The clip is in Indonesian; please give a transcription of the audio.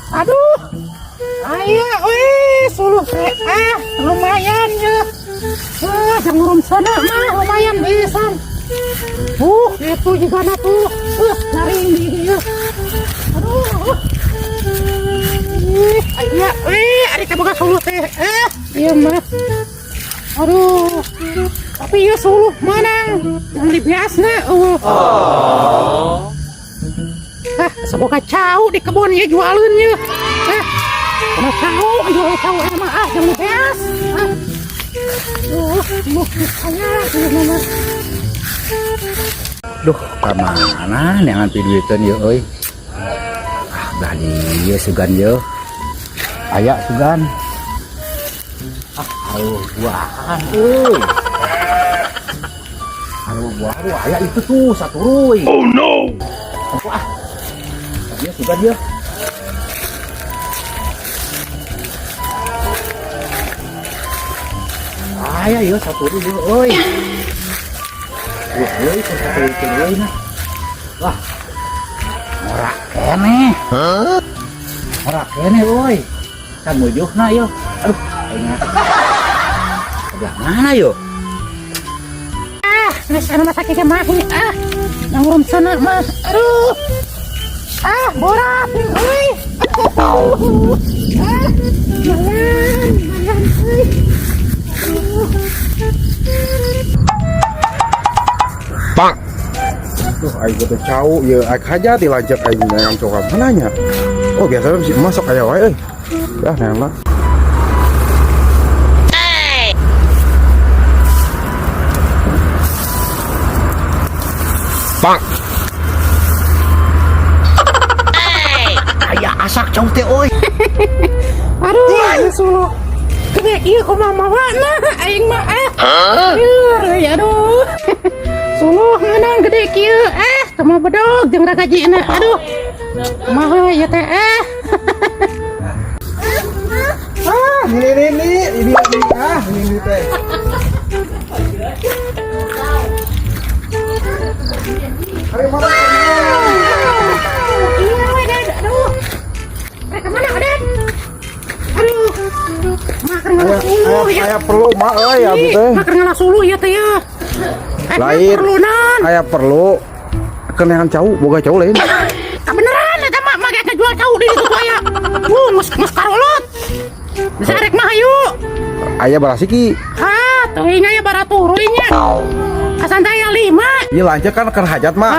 Aduh, ayo, wih, suluh lumayan ya. Jangan sana mah lumayan bisa. Itu juga na tuh. Cari ini ya. Aduh. Iya, ada kamu suluh teh. Iya mah. Aduh. Tapi ya suluh mana? Yang dibiasna. Semoga cau di kebun ya jualannya. Karena cau jual cau emang jangan beas. Duh, kemana nih ngambil duitan ya, oi? Dah dia sugan ya. Ayak sugan. Aduh, buahan, oi. Aduh, buah, ayak itu tuh satu rui. Oh no. Wah, dia sugan dia. Ayak ya satu rui, oi. Woi, satu rui nah. Wah, morak kene. Morak kene, oi. Kan mujuh na yo. Aduh, ingat. Sebelah mana yo? Sana masa kita mahi yang belum sana mah. Aduh. Borat, oi. Mayan, oi. Bang. Tuh, aing gitu cau, ya aing aja dilanjut aing yang coba mananya. Oh, biasanya mesti masuk aya wae euy. Ya, nah. Bang. Aya asak cau teh, oi. Aduh, suluh. Gede ieu kumaha mana aing mah aduh. Suluh ngeunang gede kieu teu bedog jeung ragajina. Aduh. Kumaha ya teh ini teh. Ayo mana? Iya, Den. Aduh. Kemana, Den? Aduh. Makan ngalah suluh ya. Aya perlu mah euy abdi teh. Makan ngalah suluh ya teh ya. Lain. Perlunan. Aya perlu kenehan cau, boga cau lain. Beneran eta mah mage jual cau di ditu aya. Geus karolot. Bisa rek mah hayu. Aya barasiki. Teuing aya baraturuynya. Asan teh aya 5. Ieu lanceuk kan keur hajat mah.